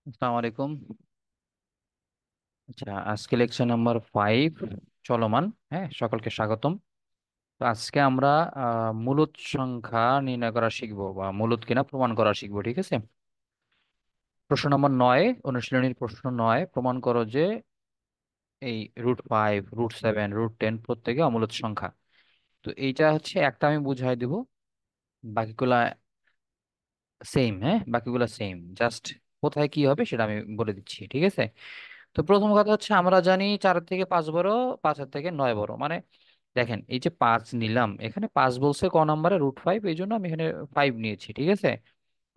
আসসালামু আলাইকুম। আচ্ছা, আজকে লেকচার নাম্বার 5 চলমান। হ্যাঁ, সকলকে স্বাগতম। তো আজকে আমরা মূলদ সংখ্যা নির্ণয় করা শিখবো বা মূলদ কিনা প্রমাণ করা শিখবো, ঠিক আছে? প্রশ্ন নম্বর 9, অনুশীলনীর প্রশ্ন 9, প্রমাণ করো যে এই √5, √7, √10 প্রত্যেকে অমূলদ সংখ্যা। তো এইটা হচ্ছে একটা আমি বুঝাই দিব, বাকিগুলা সেম। হ্যাঁ, বাকিগুলা সেম, জাস্ট কোথায় কি হবে সেটা আমি বলে দিচ্ছি, ঠিক আছে? তো প্রথম কথা হচ্ছে আমরা জানি 4 থেকে 5 বড়, 5-থেকে 9 বড়। মানে দেখেন, এই যে 5 নিলাম, এখানে 5 বলছে ক নম্বরে, √5, এই জন্য আমি এখানে 5 নিয়েছি, ঠিক আছে?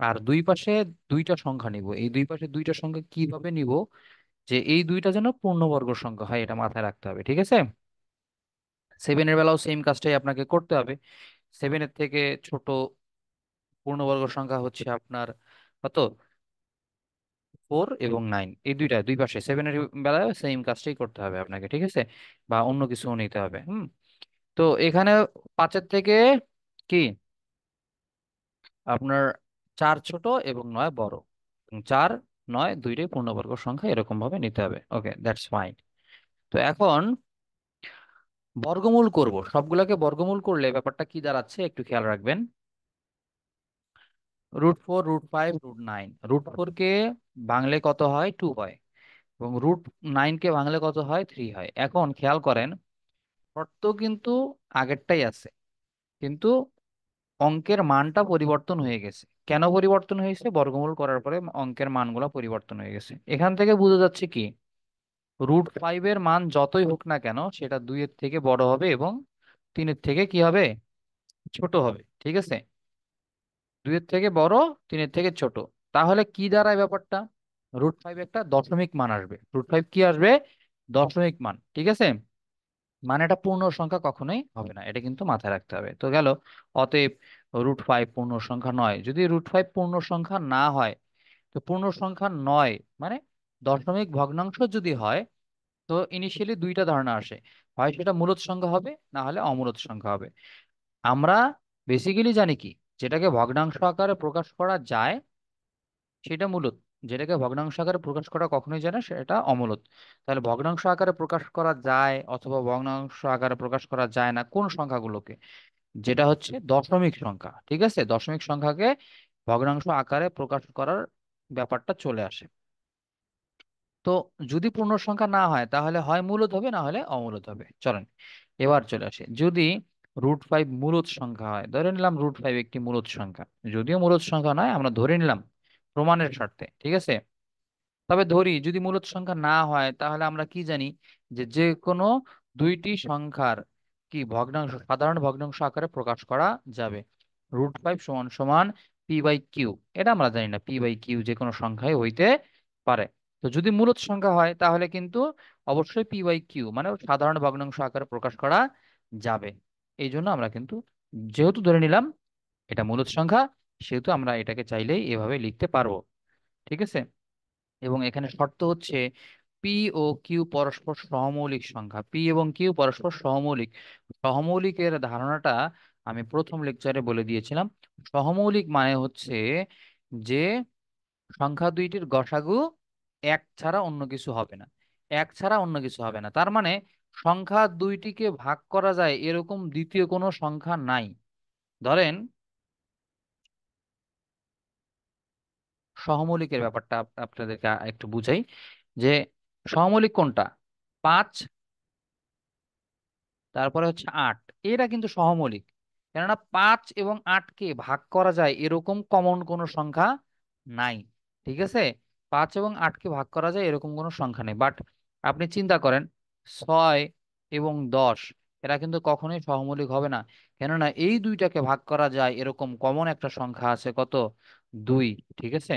আর দুই পাশে দুইটা সংখ্যা নিব। এই দুই পাশে দুইটা সংখ্যা কিভাবে নিব, যে এই দুইটা যেন পূর্ণবর্গ সংখ্যা হয়, এটা মাথায় রাখতে হবে, ঠিক আছে? 7-এর বেলাও সেম কাজটাই আপনাকে করতে হবে। 7-এর থেকে ছোট পূর্ণবর্গ সংখ্যা হচ্ছে আপনার কত, 4 এবং 9, এই দুইটা দুই পাশে 7-এর বেলায় সেম কাজটাই করতে হবে আপনাকে, ঠিক আছে? বা অন্য কিছু নিতে হবে। তো এখানে 5-এর থেকে কি আপনার 4 ছোট এবং 9 বড়। 4, 9 দুইটাই পূর্ণবর্গ সংখ্যা, এরকম ভাবে নিতে হবে। ওকে, দ্যাটস ফাইন। তো এখন বর্গমূল করব, সবগুলোকে বর্গমূল করলে ব্যাপারটা কি দাঁড়াচ্ছে একটু খেয়াল রাখবেন। √4, √5, √9। √4 কে ভাঙলে কত হয়, 2 হয়। এবং √9 কে ভাঙলে কত হয়, 3 হয়। এখন খেয়াল করেন, শর্ত কিন্তু আগেরটাই আছে, কিন্তু অঙ্কের মানটা পরিবর্তন হয়ে গেছে। কেন পরিবর্তন হয়েছে? বর্গমূল করার পরে অঙ্কের মানগুলো পরিবর্তন হয়ে গেছে। এখান থেকে বোঝা যাচ্ছে কি, √5 এর মান যতই হোক না কেন, সেটা 2-এর থেকে বড় হবে এবং 3-এর থেকে কি হবে, ছোট হবে, ঠিক আছে? 2-এর থেকে বড়, 3-এর থেকে ছোট। তাহলে কি দাঁড়ায় ব্যাপারটা, √5 একটা দশমিক মান আসবে। √5 কি আসবে, দশমিক মান, ঠিক আছে? মানে এটা পূর্ণ সংখ্যা কখনোই হবে না, এটা কিন্তু মাথায় রাখতে হবে। তো গেল, অতএব √5 পূর্ণ সংখ্যা নয়। যদি √5 পূর্ণ সংখ্যা না হয়, তো পূর্ণ সংখ্যা নয় মানে দশমিক ভগ্নাংশ যদি হয়, তো ইনিশিয়ালি দুইটা ধারণা আসে, হয় সেটা মূলদ সংখ্যা হবে, না হলে অমূলদ সংখ্যা হবে। আমরা বেসিক্যালি জানি কি, যেটাকে ভগ্নাংশ আকারে প্রকাশ করা যায় সেটা মূলদ, যেটাকে ভগ্নাংশ আকারে প্রকাশ করা কখনোই যায় না সেটা অমূলদ। তাহলে ভগ্নাংশ আকারে প্রকাশ করা যায় অথবা ভগ্নাংশ আকারে প্রকাশ করা যায় না কোন সংখ্যাগুলোকে, যেটা হচ্ছে দশমিক সংখ্যা, ঠিক আছে? দশমিক সংখ্যাকে ভগ্নাংশ আকারে প্রকাশ করার ব্যাপারটা চলে আসে। তো যদি পূর্ণ সংখ্যা না হয়, তাহলে হয় মূলদ হবে, না হলে অমূলদ হবে। চলেন এবার চলে আসে, যদি √5 মূলদ সংখ্যা হয়, ধরে নিলাম √5 একটি মূলদ সংখ্যা। যদিও মূলদ সংখ্যা নয়, আমরা ধরে নিলাম প্রমাণের স্বার্থে, ঠিক আছে? তবে ধরি যদি মূলদ সংখ্যা না হয়, তাহলে আমরা কি জানি, যে যে কোনো দুইটি সংখ্যার কি ভগ্নাংশ, সাধারণ ভগ্নাংশ আকারে প্রকাশ করা যাবে। √5 সমান সমান p/q, এটা আমরা জানি না, p/q যে কোনো সংখ্যায় হইতে পারে। তো যদি মূলদ সংখ্যা হয়, তাহলে কিন্তু অবশ্যই p/q মানে সাধারণ ভগ্নাংশ আকারে প্রকাশ করা যাবে। এই জন্য আমরা কিন্তু, যেহেতু ধরে নিলাম এটা মূলদ সংখ্যা, সেহেতু আমরা এটাকে চাইলেই এভাবে লিখতে পারবো, ঠিক আছে? এবং এখানে শর্ত হচ্ছে পি ও কিউ পরস্পর সহমৌলিক সংখ্যা। পি এবং কিউ পরস্পর সহমৌলিক। সহমৌলিকের ধারণাটা আমি প্রথম লেকচারে বলে দিয়েছিলাম। সহমৌলিক মানে হচ্ছে যে সংখ্যা দুইটির গসাগু এক ছাড়া অন্য কিছু হবে না। এক ছাড়া অন্য কিছু হবে না, তার মানে সংখ্যা দুইটিকে ভাগ করা যায় এরকম দ্বিতীয় কোনো সংখ্যা নাই। ধরেন, সহমৌলিকের ব্যাপারটা আপনাদেরকে একটু বুঝাই, যে সহমৌলিক কোনটা, 5, তারপরে হচ্ছে 8, এরা কিন্তু সহমৌলিক। কেননা 5 এবং 8কে ভাগ করা যায় এরকম কমন কোনো সংখ্যা নাই, ঠিক আছে? 5 এবং 8কে ভাগ করা যায় এরকম কোনো সংখ্যা নেই। বাট আপনি চিন্তা করেন, 6 এবং 10, এরা কিন্তু কখনোই সহমৌলিক হবে না। কেননা এই দুইটাকে ভাগ করা যায় এরকম কমন একটা সংখ্যা আছে, কত, 2, ঠিক আছে?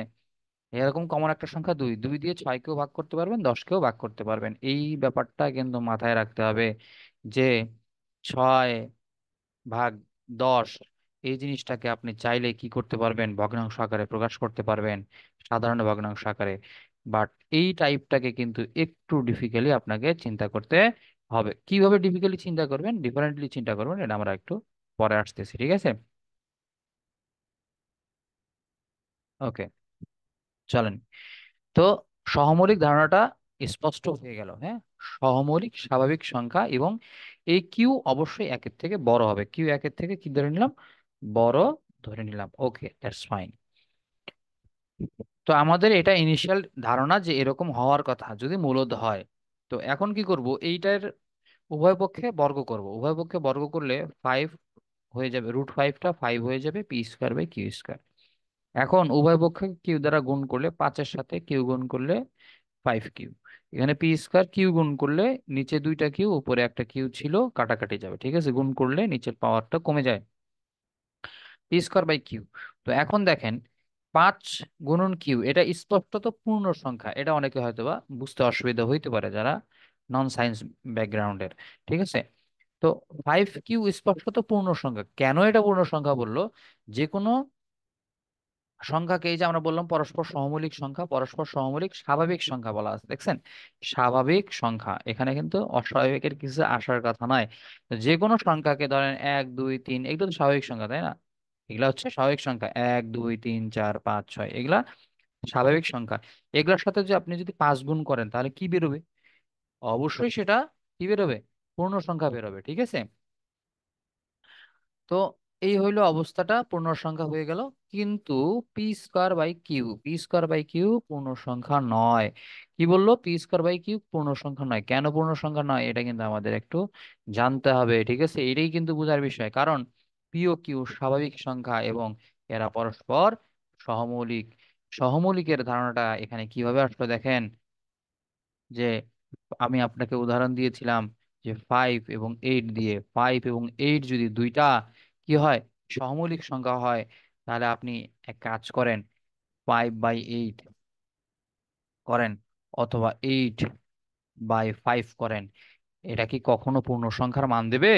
এরকম কমন একটা সংখ্যা 2, 2 দিয়ে 6কেও ভাগ করতে পারবেন, 10কেও ভাগ করতে পারবেন। এই ব্যাপারটা কিন্তু মাথায় রাখতে হবে, যে 6/10 এই জিনিসটাকে আপনি চাইলে কি করতে পারবেন, ভগ্নাংশ আকারে প্রকাশ করতে পারবেন, সাধারণ ভগ্নাংশ আকারে। বাট এই টাইপটাকে কিন্তু একটু ডিফিকাল্টলি আপনাকে চিন্তা করতে হবে। কিভাবে ডিফিকাল্টলি চিন্তা করবেন, ডিফারেন্টলি চিন্তা করবেন, এটা আমরা একটু পরে আসতেছি, ঠিক আছে? ওকে, চলেন। তো সহমৌলিক ধারণাটা স্পষ্ট হয়ে গেল, হ্যাঁ। সহমৌলিক স্বাভাবিক সংখ্যা এবং এই কিউ অবশ্যই একের থেকে বড় হবে, কিউ একের থেকে কি ধরে নিলাম, বড় ধরে নিলাম। ওকে, দ্যাটস ফাইন। তো আমাদের এটা ইনিশিয়াল ধারণা যে এরকম হওয়ার কথা যদি মূলদ হয়। তো এখন কি করব, এইটার উভয় পক্ষে বর্গ করব, উভয় পক্ষে বর্গ করলে 5 হয়ে যাবে, √5টা 5 হয়ে যাবে p² / q²। এখন উভয় পক্ষে কিউ দ্বারা গুণ করলে, 5-এর সাথে কিউ গুণ করলে 5q। এখানে p² কিউ গুণ করলে নিচে দুইটা কিউ উপরে একটা কিউ ছিল, কাটাকাটি যাবে, ঠিক আছে, গুণ করলে নিচের পাওয়ারটা কমে যায়, p² / q। তো এখন দেখেন 5 × q এটা স্পষ্টত পূর্ণ সংখ্যা, এটা অনেকে হয়তো বা বুঝতে অসুবিধা হইতে পারে যারা নন সায়েন্স ব্যাকগ্রাউন্ডের, ঠিক আছে। তো 5q স্পষ্টত পূর্ণ সংখ্যা, কেন এটা পূর্ণ সংখ্যা বললো, যে কোনো সংখ্যাকে, এই যে আমরা বললাম পরস্পর সহমৌলিক সংখ্যা, পরস্পর সহমৌলিক স্বাভাবিক সংখ্যা বলা আছে, দেখছেন, স্বাভাবিক সংখ্যা, এখানে কিন্তু অস্বাভাবিকের কিছু আসার কথা নয়। তো যে কোনো সংখ্যাকে ধরেন 1 2 3, এগুলো তো স্বাভাবিক সংখ্যা, তাই না? এগুলা হচ্ছে স্বাভাবিক সংখ্যা, 1 2 3 4 5 6, এগুলা স্বাভাবিক সংখ্যা। এগুলোর সাথে যে আপনি যদি 5 গুণ করেন তাহলে কি বেরোবে? অবশ্যই সেটা কি বেরোবে, পূর্ণ সংখ্যা বেরোবে, ঠিক আছে। তো এই হইলো অবস্থাটা, পূর্ণ সংখ্যা হয়ে গেল। কিন্তু p²/q পূর্ণ সংখ্যা নয়। কি বললো, p²/q পূর্ণ সংখ্যা নয়, কেন পূর্ণ সংখ্যা নয় এটা কিন্তু আমাদের একটু জানতে হবে, ঠিক আছে। এটাই কিন্তু বোঝার বিষয়, কারণ পি ও কিউ স্বাভাবিক সংখ্যা এবং এরা পরস্পর সহমৌলিক। সহমৌলিকের ধারণাটা এখানে কিভাবে আসলো দেখেন, যে আমি আপনাকে উদাহরণ দিয়েছিলাম যে 5 এবং 8 দিয়ে, 5 এবং 8 যদি দুইটা কি হয়, সহমৌলিক সংখ্যা হয়, তাহলে আপনি এক কাজ করেন, 5/8 করেন অথবা 8/5 করেন, এটা কি কখনো পূর্ণ সংখ্যার মান দেবে?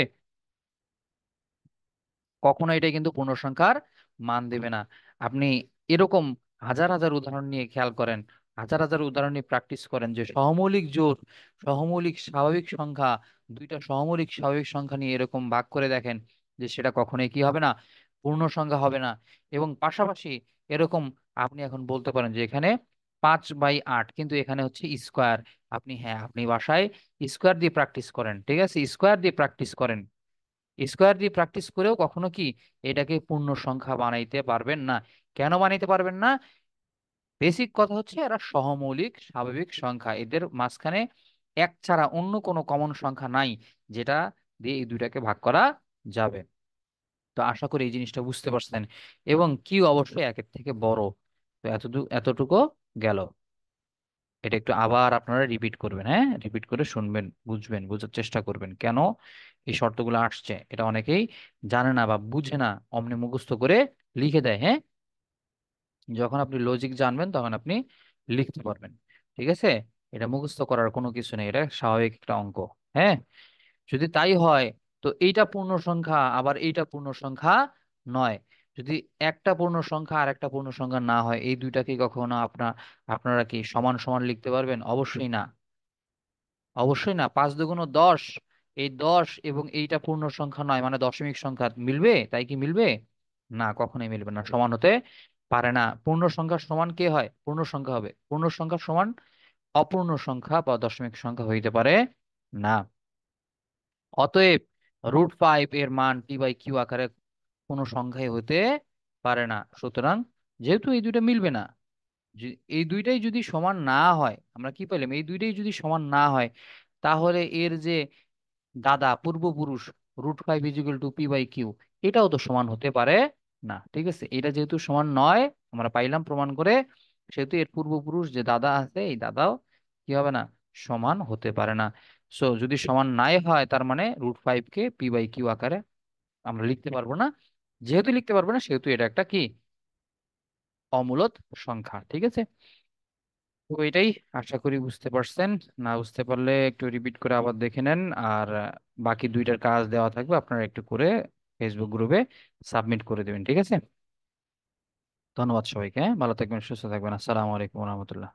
কখনো এটা কিন্তু পূর্ণ সংখ্যার মান দেবে না। আপনি এরকম হাজার হাজার উদাহরণ নিয়ে খেয়াল করেন, হাজার হাজার উদাহরণ নিয়ে প্র্যাকটিস করেন, যে সহমৌলিক জোড়, সহমৌলিক স্বাভাবিক সংখ্যা, দুইটা সহমৌলিক স্বাভাবিক সংখ্যা নিয়ে এরকম ভাগ করে দেখেন, যে সেটা কখনোই কি হবে না, পূর্ণ সংখ্যা হবে না। এবং পাশাপাশি এরকম আপনি এখন বলতে পারেন যে এখানে 5/8, কিন্তু এখানে হচ্ছে স্কোয়ার। আপনি, হ্যাঁ, আপনি বাসায় স্কোয়ার দিয়ে প্র্যাকটিস করেন, ঠিক আছে, স্কোয়ার দিয়ে প্র্যাকটিস করেন, স্কোয়ার দিয়ে প্র্যাকটিস করেও কখনো কি এটাকে পূর্ণ সংখ্যা বানাইতে পারবেন না। কেন বানাইতে পারবেন না? বেসিক কথা হচ্ছে এরা সহমৌলিক স্বাভাবিক সংখ্যা, এদের মাঝখানে এক ছাড়া অন্য কোনো কমন সংখ্যা নাই যেটা দিয়ে এই দুইটাকে ভাগ করা যাবে। তো আশা করি এই জিনিসটা বুঝতে পারছেন, এবং কিউ অবশ্যই একের থেকে বড়। তো এতটুকু গেল। এটা একটু আবার আপনারা রিপিট করবেন, হ্যাঁ, রিপিট করে শুনবেন, বুঝবেন, বোঝার চেষ্টা করবেন কেন এই শর্তগুলো আসছে। এটা অনেকেই জানে না বা বুঝে না, অমনি মুখস্থ করে লিখে দেয়, হ্যাঁ। যখন আপনি লজিক জানবেন তখন আপনি লিখতে পারবেন, ঠিক আছে। এটা মুখস্থ করার কোনো কিছু নেই, এটা স্বাভাবিক একটা অঙ্ক, হ্যাঁ। যদি তাই হয়, তো এইটা পূর্ণ সংখ্যা আবার এইটা পূর্ণ সংখ্যা নয়। যদি একটা পূর্ণ সংখ্যা আর একটা পূর্ণ সংখ্যা না হয়, এই দুইটা কি কখনো আপনারা কি সমান সমান লিখতে পারবেন? অবশ্যই না, অবশ্যই না। 5 × 2 = 10, এই 10 এবং এইটা পূর্ণ সংখ্যা নয় মানে দশমিক সংখ্যা, মিলবে? তাই কি মিলবে? না, কখনোই মিলবে না, সমান হতে পারে না। পূর্ণ সংখ্যার সমান কে হয়? পূর্ণ সংখ্যা হবে। পূর্ণ সংখ্যার সমান অপূর্ণ সংখ্যা বা দশমিক সংখ্যা হইতে পারে না। অতএব √5 এর মান p/q আকারে কোনো সংখ্যাই হতে পারে না। সুতরাং যেহেতু এই দুইটা মিলবে না, এই দুইটাই যদি সমান না হয়, আমরা কি পেলাম, এই দুইটাই যদি সমান না হয়, তাহলে এর যে দাদা পূর্বপুরুষ √5 = p/q, এটাও তো সমান হতে পারে না, ঠিক আছে। এটা যেহেতু সমান নয়, আমরা পাইলাম প্রমাণ করে, সেহেতু এর পূর্বপুরুষ যে দাদা আছে, এই দাদাও কি হবে না, সমান হতে পারে না। সো যদি সমান নাই হয়, তার মানে √5 কে p/q আকারে আমরা লিখতে পারবো না। যেহেতু লিখতে পারবো না, সেহেতু এটা একটা কি, অমূলদ সংখ্যা, ঠিক আছে। তো এটাই, আশা করি বুঝতে পারছেন। না বুঝতে পারলে একটু রিপিট করে আবার দেখে নেন। আর বাকি দুইটার কাজ দেওয়া থাকবে, আপনারা একটু করে ফেসবুক গ্রুপে সাবমিট করে দেবেন, ঠিক আছে। ধন্যবাদ সবাইকে, হ্যাঁ? ভালো থাকবেন, সুস্থ থাকবেন। আসসালামু আলাইকুম রহমতুল্লাহ।